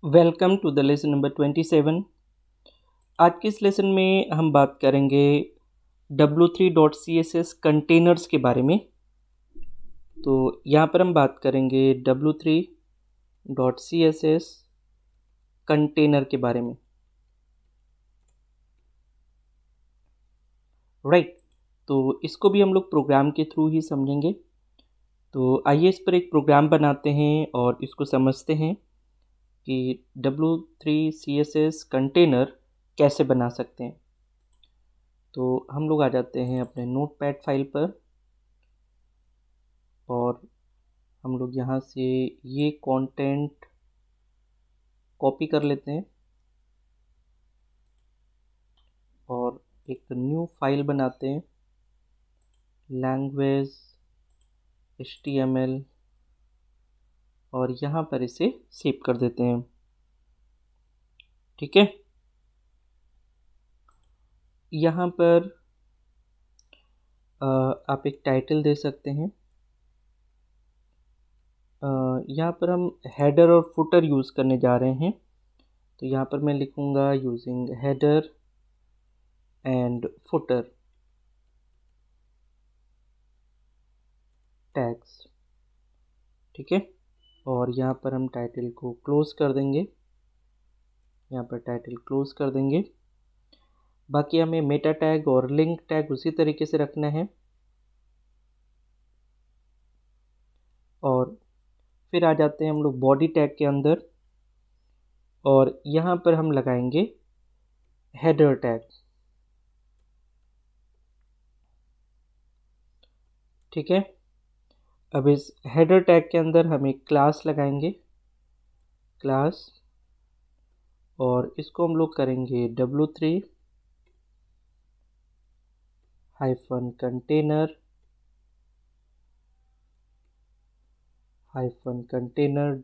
Welcome to the lesson number 27। आज के इस लेसन में हम बात करेंगे w3.css कंटेनर्स के बारे में। तो यहाँ पर हम बात करेंगे w3.css कंटेनर के बारे में। राइट, तो इसको भी हम लोग प्रोग्राम के थ्रू ही समझेंगे। तो आइए इस पर एक प्रोग्राम बनाते हैं और इसको समझते हैं कि w3.css कंटेनर कैसे बना सकते हैं। तो हम लोग आ जाते हैं अपने नोटपैड फाइल पर और हम लोग यहाँ से ये कंटेंट कॉपी कर लेते हैं और एक न्यू फाइल बनाते हैं, लैंग्वेज HTML, और यहाँ पर इसे सेव कर देते हैं। ठीक है, यहाँ पर आप एक टाइटल दे सकते हैं। यहाँ पर हम हेडर और फुटर यूज़ करने जा रहे हैं, तो यहाँ पर मैं लिखूँगा using header and footer tags. ठीक है, और यहाँ पर हम टाइटल को क्लोज कर देंगे, यहाँ पर टाइटल क्लोज कर देंगे। बाकी हमें मेटा टैग और लिंक टैग उसी तरीके से रखना है। और फिर आ जाते हैं हम लोग बॉडी टैग के अंदर और यहाँ पर हम लगाएंगे हेडर टैग। ठीक है, अब इस हेडर टैग के अंदर हम एक क्लास लगाएंगे, क्लास, और इसको हम लोग करेंगे w3-container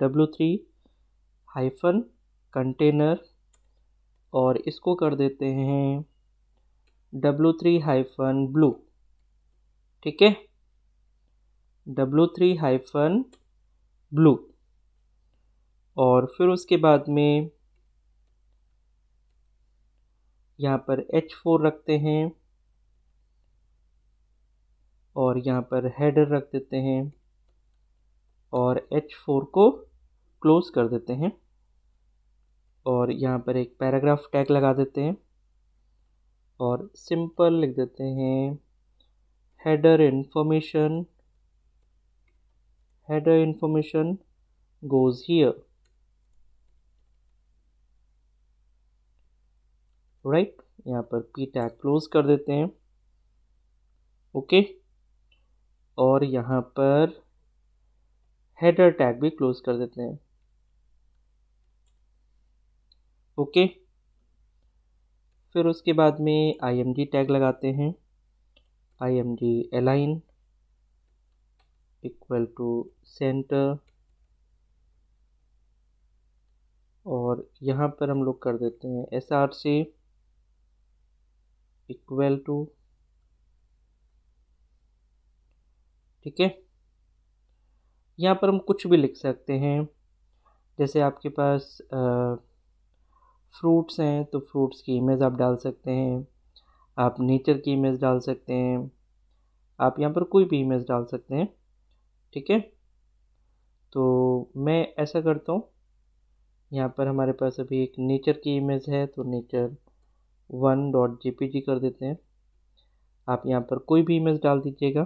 w3-container, और इसको कर देते हैं w3-blue। ठीक है, w3-blue, और फिर उसके बाद में यहाँ पर h4 रखते हैं और यहाँ पर हेडर रख देते हैं और h4 को क्लोज कर देते हैं और यहाँ पर एक पैराग्राफ टैग लगा देते हैं और सिंपल लिख देते हैं header information goes here. Right, यहाँ पर p टैग क्लोज कर देते हैं। ओके, और यहाँ पर हेडर टैग भी क्लोज कर देते हैं। ओके, फिर उसके बाद में img टैग लगाते हैं, img align equal to centre, और यहाँ पर हम लोग कर देते हैं src इक्वल टू। ठीक है, यहाँ पर हम कुछ भी लिख सकते हैं, जैसे आपके पास फ्रूट्स हैं तो फ्रूट्स की इमेज आप डाल सकते हैं, आप नेचर की इमेज डाल सकते हैं, आप यहाँ पर कोई भी इमेज डाल सकते हैं। ठीक है, तो मैं ऐसा करता हूँ, यहाँ पर हमारे पास अभी एक नेचर की इमेज है तो nature1.jpg कर देते हैं। आप यहाँ पर कोई भी इमेज डाल दीजिएगा।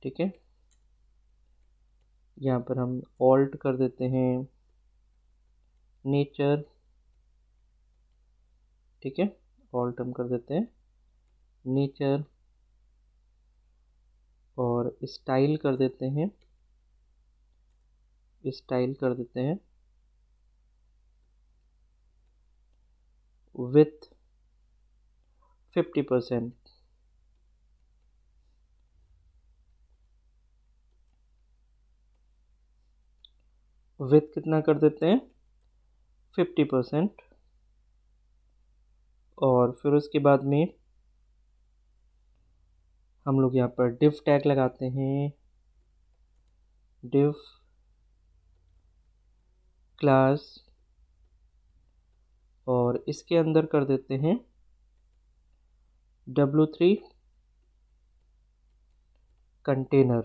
ठीक है, यहाँ पर हम ऑल्ट कर देते हैं नेचर। ठीक है, ऑल्ट हम कर देते हैं नेचर और स्टाइल कर देते हैं, विथ 50%। विथ कितना कर देते हैं, 50%। और फिर उसके बाद में हम लोग यहाँ पर div टैग लगाते हैं, div क्लास, और इसके अंदर कर देते हैं W3 कंटेनर।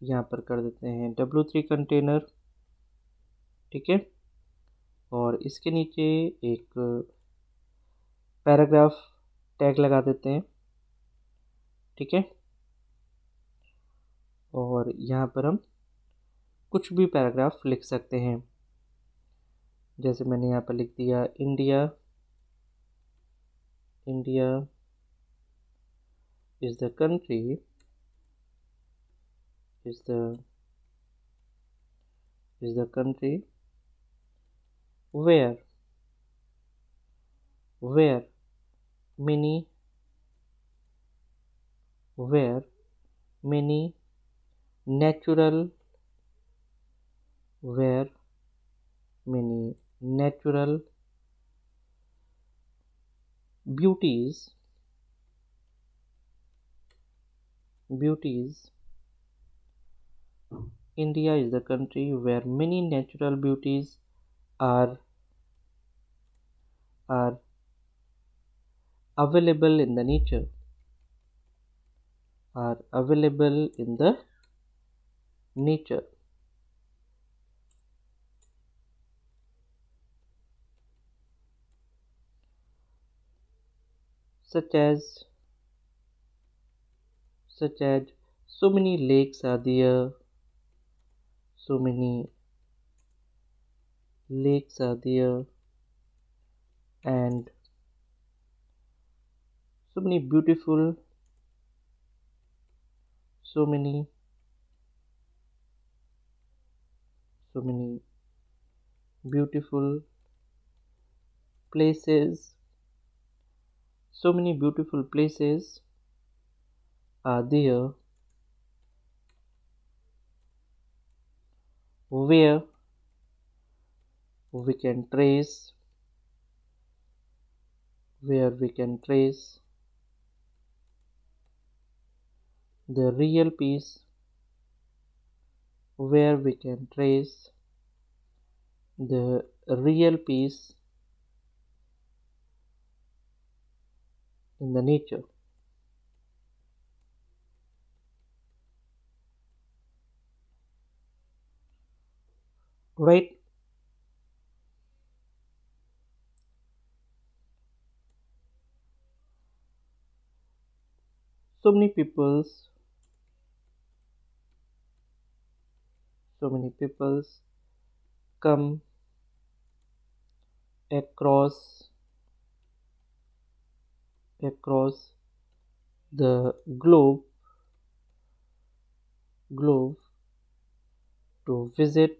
यहाँ पर कर देते हैं W3 कंटेनर, ठीक है। और इसके नीचे एक पैराग्राफ टैग लगा देते हैं, ठीक है। और यहाँ पर हम कुछ भी पैराग्राफ लिख सकते हैं, जैसे मैंने यहाँ पर लिख दिया India is the country is the country where many natural beauties India is the country where many natural beauties are available in the nature, such as so many lakes are there, and so many beautiful places are there where we can trace the real peace, in the nature, right? So many peoples come across the globe to visit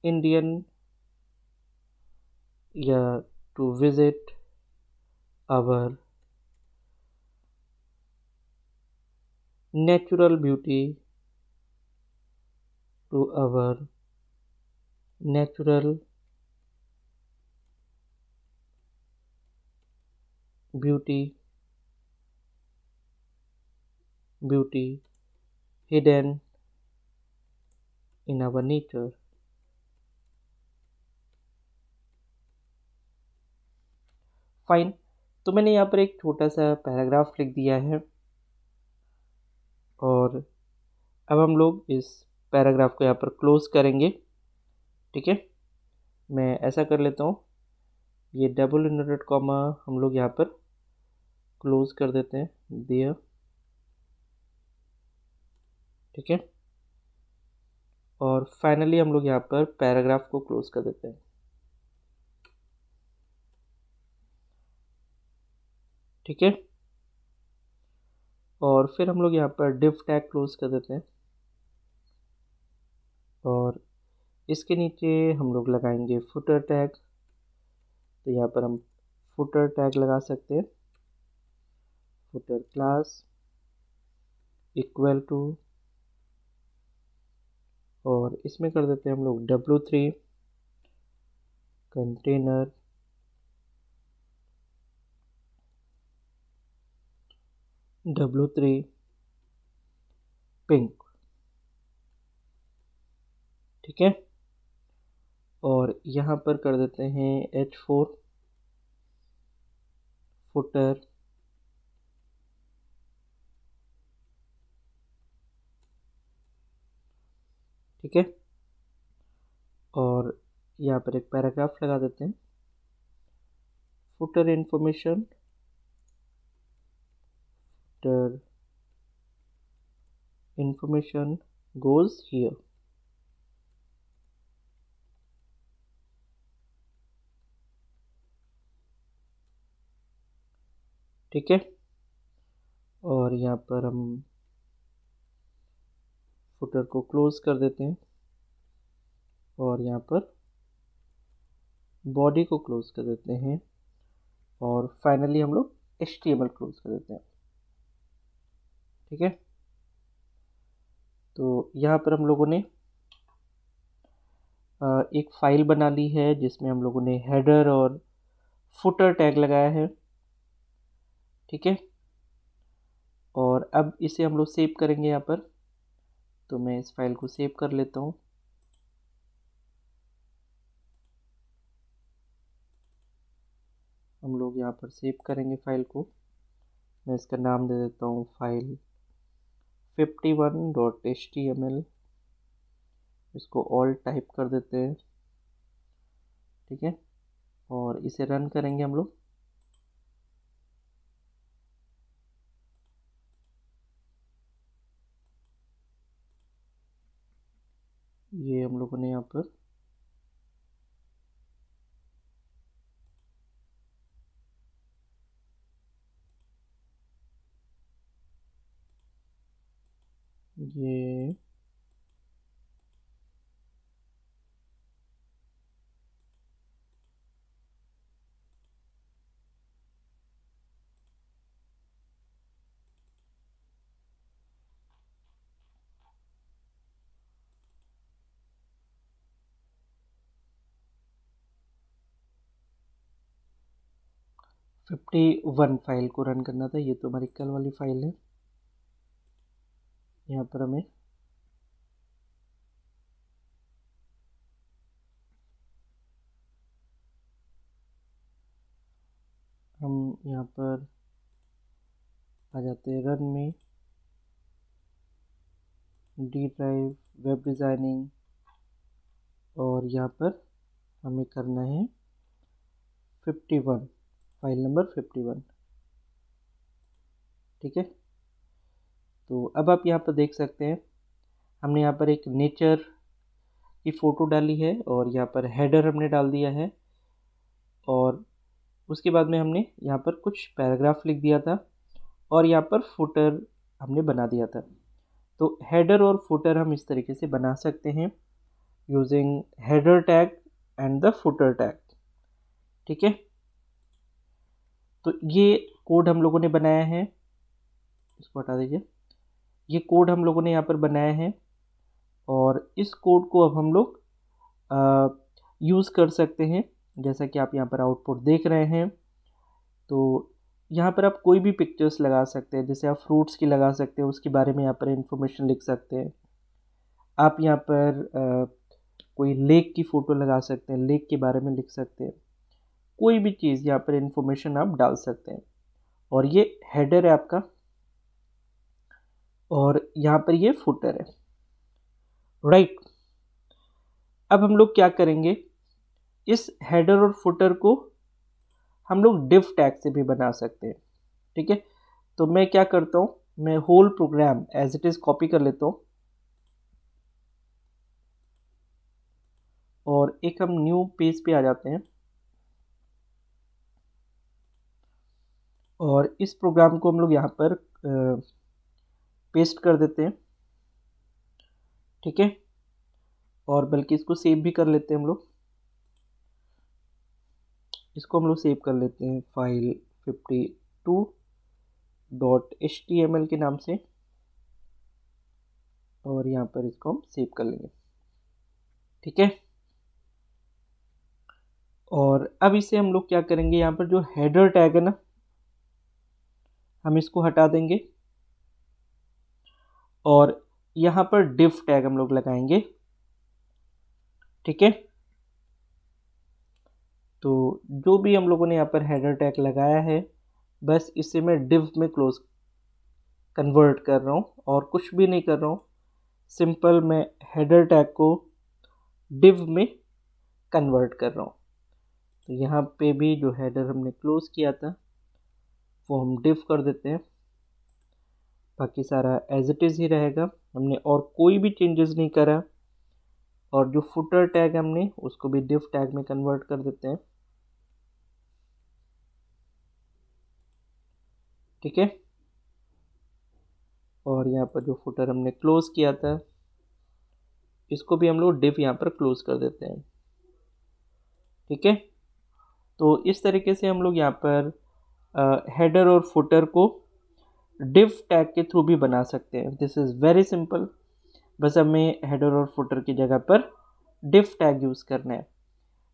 Indian, to visit our natural beauty, hidden in our nature. Fine, तो मैंने यहाँ पर एक छोटा सा paragraph लिख दिया है, और अब हम लोग इस पैराग्राफ को यहाँ पर क्लोज करेंगे, ठीक है। मैं ऐसा कर लेता हूँ, ये डबल इन्वर्टेड कॉमा हम लोग यहाँ पर क्लोज कर देते हैं, दिया, ठीक है। और फाइनली हम लोग यहाँ पर पैराग्राफ को क्लोज कर देते हैं, ठीक है। और फिर हम लोग यहाँ पर डिव टैग क्लोज कर देते हैं, और इसके नीचे हम लोग लगाएंगे फुटर टैग। तो यहाँ पर हम फुटर टैग लगा सकते हैं, फुटर क्लास इक्वल टू, और इसमें कर देते हैं हम लोग W3 कंटेनर W3 पिंक, ठीक है। और यहाँ पर कर देते हैं H4 फुटर, ठीक है। और यहाँ पर एक पैराग्राफ लगा देते हैं, footer information, footer information goes here, ठीक है। और यहाँ पर हम फुटर को क्लोज कर देते हैं और यहाँ पर बॉडी को क्लोज कर देते हैं और फाइनली हम लोग HTML क्लोज कर देते हैं, ठीक है। तो यहाँ पर हम लोगों ने एक फाइल बना ली है जिसमें हम लोगों ने हेडर और फुटर टैग लगाया है, ठीक है। और अब इसे हम लोग सेव करेंगे यहाँ पर, तो मैं इस फाइल को सेव कर लेता हूँ। हम लोग यहाँ पर सेव करेंगे फाइल को, मैं इसका नाम दे देता हूँ फाइल 51.html, इसको ऑल टाइप कर देते हैं, ठीक है। और इसे रन करेंगे हम लोग। ये हम लोगों ने यहाँ पर ये फिफ्टी वन फाइल को रन करना था। ये तो हमारी कल वाली फाइल है। यहाँ पर हमें हम यहाँ पर आ जाते हैं रन में, डी ड्राइव, वेब डिज़ाइनिंग, और यहाँ पर हमें करना है 51, फाइल नंबर 51, ठीक है। तो अब आप यहाँ पर देख सकते हैं हमने यहाँ पर एक नेचर की फ़ोटो डाली है और यहाँ पर हेडर हमने डाल दिया है और उसके बाद में हमने यहाँ पर कुछ पैराग्राफ लिख दिया था और यहाँ पर फुटर हमने बना दिया था। तो हेडर और फुटर हम इस तरीके से बना सकते हैं using header tag and the footer tag, ठीक है। तो ये कोड हम लोगों ने बनाया है, इसको हटा दीजिए। ये कोड हम लोगों ने यहाँ पर बनाया है और इस कोड को अब हम लोग यूज़ कर सकते हैं। जैसा कि आप यहाँ पर आउटपुट देख रहे हैं, तो यहाँ पर आप कोई भी पिक्चर्स लगा सकते हैं। जैसे आप फ्रूट्स की लगा सकते हैं, उसके बारे में यहाँ पर इंफॉर्मेशन लिख सकते हैं। आप यहाँ पर कोई लेक की फ़ोटो लगा सकते हैं, लेक के बारे में लिख सकते हैं। कोई भी चीज़ यहाँ पर इंफॉर्मेशन आप डाल सकते हैं। और ये हेडर है आपका और यहाँ पर ये फुटर है, राइट। अब हम लोग क्या करेंगे, इस हेडर और फुटर को हम लोग डिव टैग से भी बना सकते हैं, ठीक है। तो मैं क्या करता हूँ, मैं whole program as it is copy कर लेता हूँ और एक हम न्यू पेज पे आ जाते हैं और इस प्रोग्राम को हम लोग यहाँ पर पेस्ट कर देते हैं, ठीक है। और बल्कि इसको सेव भी कर लेते हैं हम लोग। इसको हम लोग सेव कर लेते हैं फाइल 52.html के नाम से और यहाँ पर इसको हम सेव कर लेंगे, ठीक है। और अब इसे हम लोग क्या करेंगे, यहाँ पर जो हेडर टैग है ना, हम इसको हटा देंगे और यहाँ पर डिव टैग हम लोग लगाएंगे ठीक है। तो जो भी हम लोगों ने यहाँ पर हेडर टैग लगाया है, बस इसे मैं div में क्लोज कन्वर्ट कर रहा हूँ और कुछ भी नहीं कर रहा हूँ। सिंपल मैं हेडर टैग को div में कन्वर्ट कर रहा हूँ। तो यहाँ पे भी जो हेडर हमने क्लोज किया था वो हम div कर देते हैं, बाकी सारा एज इट इज़ ही रहेगा। हमने और कोई भी चेंजेस नहीं करा। और जो फुटर टैग हमने उसको भी div टैग में कन्वर्ट कर देते हैं, ठीक है। और यहाँ पर जो फुटर हमने क्लोज किया था इसको भी हम लोग div यहाँ पर क्लोज कर देते हैं, ठीक है। तो इस तरीके से हम लोग यहाँ पर हेडर और फुटर को div टैग के थ्रू भी बना सकते हैं। This is very simple. बस हमें हेडर और फुटर की जगह पर div टैग यूज़ करना है।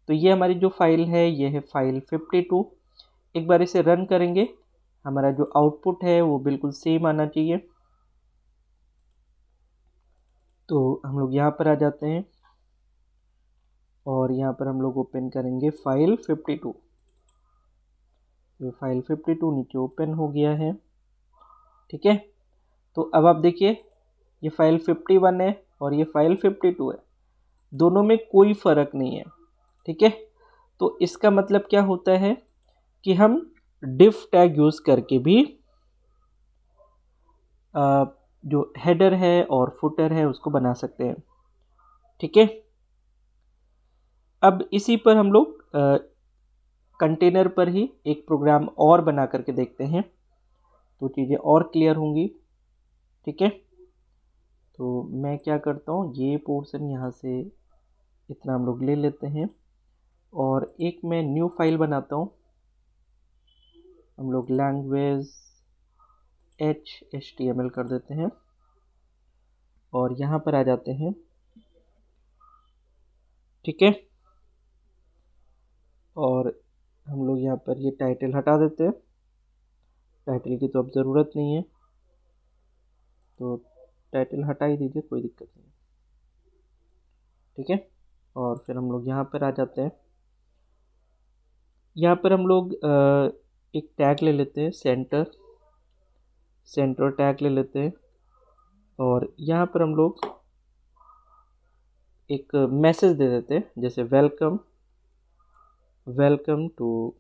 तो ये हमारी जो फाइल है ये है फाइल 52। एक बार इसे रन करेंगे, हमारा जो आउटपुट है वो बिल्कुल सेम आना चाहिए। तो हम लोग यहाँ पर आ जाते हैं और यहाँ पर हम लोग ओपन करेंगे फाइल 52। ये फाइल 52 नीचे ओपन हो गया है, ठीक है। तो अब आप देखिए ये फाइल 51 है और ये फाइल 52 है, दोनों में कोई फ़र्क नहीं है, ठीक है। तो इसका मतलब क्या होता है कि हम div टैग यूज़ करके भी जो हेडर है और फुटर है उसको बना सकते हैं, ठीक है। अब इसी पर हम लोग कंटेनर पर ही एक प्रोग्राम और बना करके देखते हैं, तो चीज़ें और क्लियर होंगी, ठीक है। तो मैं क्या करता हूँ, ये पोर्शन यहाँ से इतना हम लोग ले लेते हैं और एक मैं न्यू फाइल बनाता हूँ। हम लोग लैंग्वेज HTML कर देते हैं और यहाँ पर आ जाते हैं, ठीक है। और हम लोग यहाँ पर ये टाइटल हटा देते हैं, टाइटल की तो अब ज़रूरत नहीं है, तो टाइटल हटा ही दीजिए, कोई दिक्कत नहीं, ठीक है। और फिर हम लोग यहाँ पर आ जाते हैं। यहाँ पर हम लोग एक टैग ले लेते हैं, सेंटर टैग ले लेते हैं और यहाँ पर हम लोग एक मैसेज दे देते हैं, जैसे वेलकम टू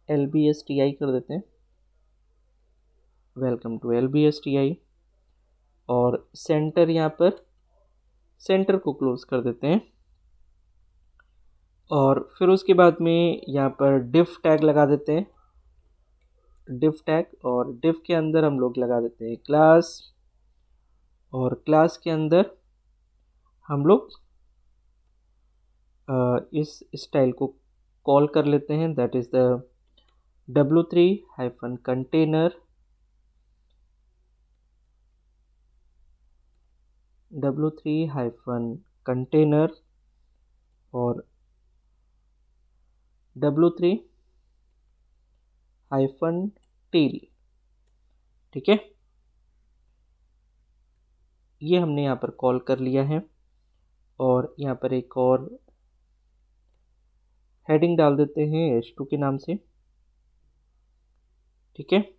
LBSTI कर देते हैं, वेलकम टू LBSTI। और सेंटर, यहाँ पर सेंटर को क्लोज कर देते हैं और फिर उसके बाद में यहाँ पर div टैग लगा देते हैं, div टैग। और div के अंदर हम लोग लगा देते हैं क्लास, और क्लास के अंदर हम लोग इस स्टाइल को कॉल कर लेते हैं, that is the w3-container w3-container और w3-tail, ठीक है। ये हमने यहाँ पर कॉल कर लिया है और यहाँ पर एक और हेडिंग डाल देते हैं h2 के नाम से, ठीक है।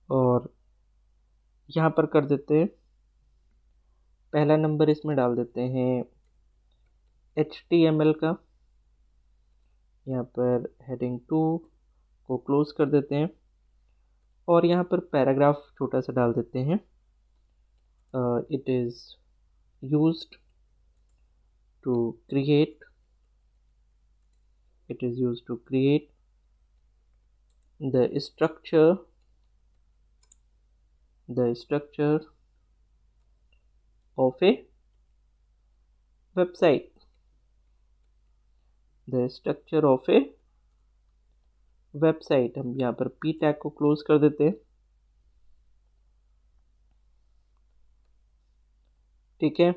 और यहाँ पर कर देते हैं पहला नंबर, इसमें डाल देते हैं HTML का। यहाँ पर हेडिंग 2 को क्लोज कर देते हैं और यहाँ पर पैराग्राफ छोटा सा डाल देते हैं, it is used to create the structure of a website, हम यहाँ पर p टैग को क्लोज कर देते हैं, ठीक है।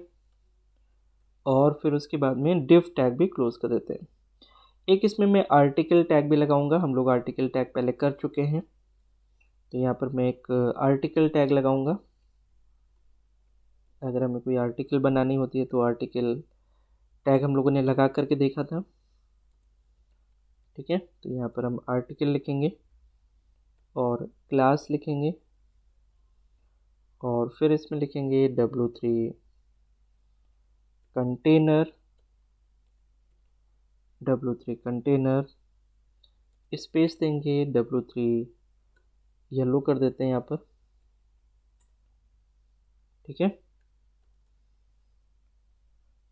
और फिर उसके बाद में div टैग भी क्लोज कर देते हैं। एक इसमें मैं आर्टिकल टैग भी लगाऊंगा, हम लोग आर्टिकल टैग पहले कर चुके हैं, तो यहाँ पर मैं एक आर्टिकल टैग लगाऊंगा। अगर हमें कोई आर्टिकल बनानी होती है तो आर्टिकल टैग हम लोगों ने लगा करके देखा था। ठीक है, तो यहाँ पर हम आर्टिकल लिखेंगे और क्लास लिखेंगे और फिर इसमें लिखेंगे W3 container, W3 container, space देंगे, W3 येलो कर देते हैं यहाँ पर। ठीक है,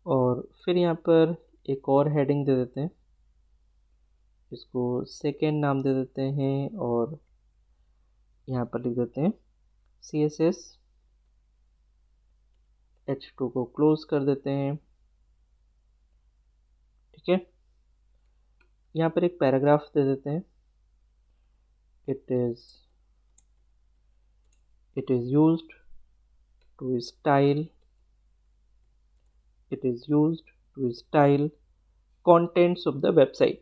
और फिर यहाँ पर एक और हेडिंग दे देते हैं, इसको सेकेंड नाम दे देते हैं और यहाँ पर लिख देते हैं CSS, H2 को क्लोज कर देते हैं। ठीक है, यहाँ पर एक पैराग्राफ दे देते हैं, it is used to style contents of the website,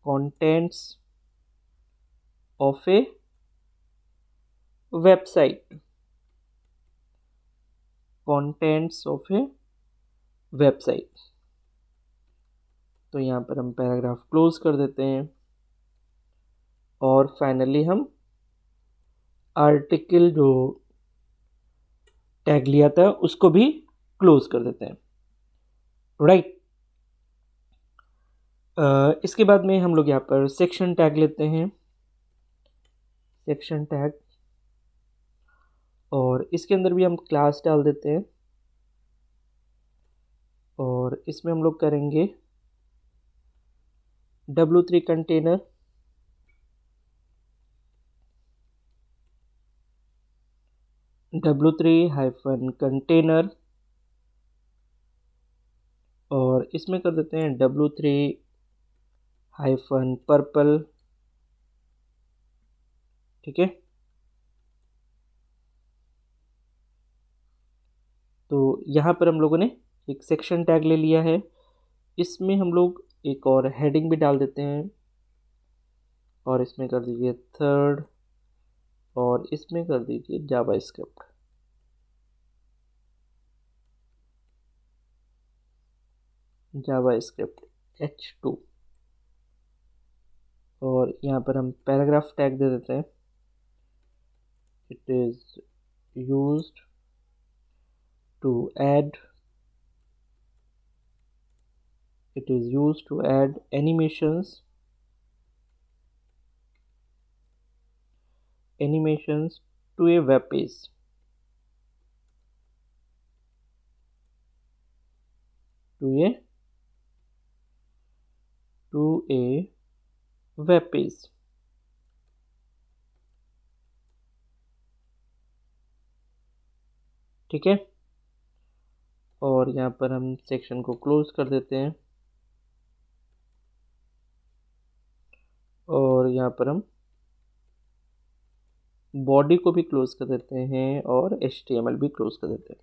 contents of a website, contents of a website। तो यहाँ पर हम पैराग्राफ क्लोज कर देते हैं और फाइनली हम आर्टिकल जो टैग लिया था उसको भी क्लोज कर देते हैं। राइट, इसके बाद में हम लोग यहाँ पर सेक्शन टैग लेते हैं, सेक्शन टैग, और इसके अंदर भी हम क्लास डाल देते हैं और इसमें हम लोग करेंगे W3 कंटेनर, W3 कंटेनर, और इसमें कर देते हैं W3 पर्पल। ठीक है, तो यहाँ पर हम लोगों ने एक सेक्शन टैग ले लिया है, इसमें हम लोग एक और हेडिंग भी डाल देते हैं और इसमें कर दीजिए थर्ड और इसमें कर दीजिए जावास्क्रिप्ट। H2 और यहाँ पर हम पैराग्राफ टैग दे देते हैं, it is used to add animations to a web page। ठीक है, और यहाँ पर हम सेक्शन को क्लोज कर देते हैं और यहाँ पर हम बॉडी को भी क्लोज कर देते हैं और HTML भी क्लोज कर देते हैं।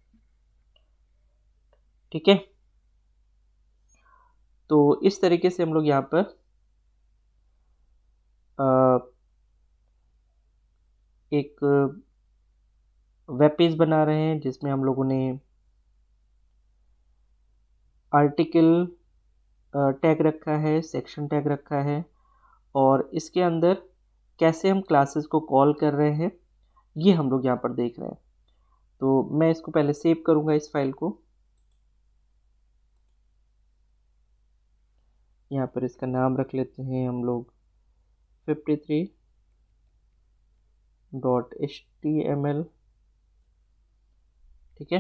ठीक है, तो इस तरीके से हम लोग यहाँ पर एक वेब पेज बना रहे हैं जिसमें हम लोगों ने आर्टिकल टैग रखा है, सेक्शन टैग रखा है और इसके अंदर कैसे हम क्लासेस को कॉल कर रहे हैं ये हम लोग यहाँ पर देख रहे हैं। तो मैं इसको पहले सेव करूँगा, इस फाइल को। यहाँ पर इसका नाम रख लेते हैं हम लोग 53.html। ठीक है,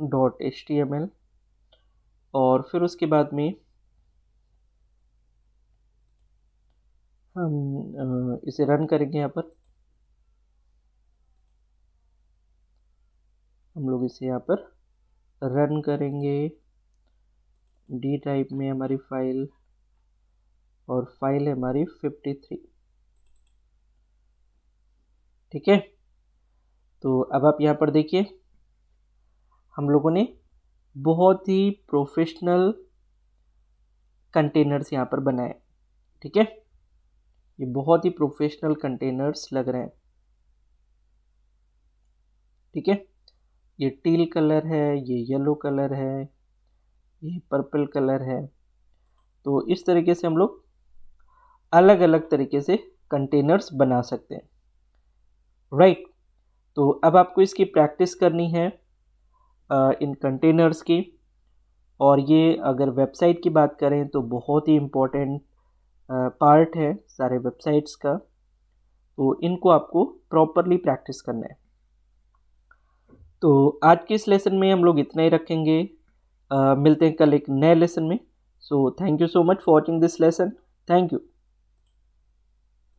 .html, और फिर उसके बाद में हम इसे रन करेंगे। यहाँ पर हम लोग इसे यहाँ पर रन करेंगे, डी टाइप में हमारी फाइल, और फाइल है हमारी 53। ठीक है, तो अब आप यहाँ पर देखिए हम लोगों ने बहुत ही प्रोफेशनल कंटेनर्स यहाँ पर बनाए। ठीक है, ये बहुत ही प्रोफेशनल कंटेनर्स लग रहे हैं। ठीक है, ये टील कलर है, ये येलो कलर है, ये पर्पल कलर है। तो इस तरीके से हम लोग अलग अलग तरीके से कंटेनर्स बना सकते हैं, राइट। तो अब आपको इसकी प्रैक्टिस करनी है इन कंटेनर्स की। और ये अगर वेबसाइट की बात करें तो बहुत ही इम्पोर्टेंट पार्ट है सारे वेबसाइट्स का। तो इनको आपको प्रॉपरली प्रैक्टिस करना है। तो आज के इस लेसन में हम लोग इतना ही रखेंगे। मिलते हैं कल एक नए लेसन में। So thank you so much for watching this lesson. Thank you.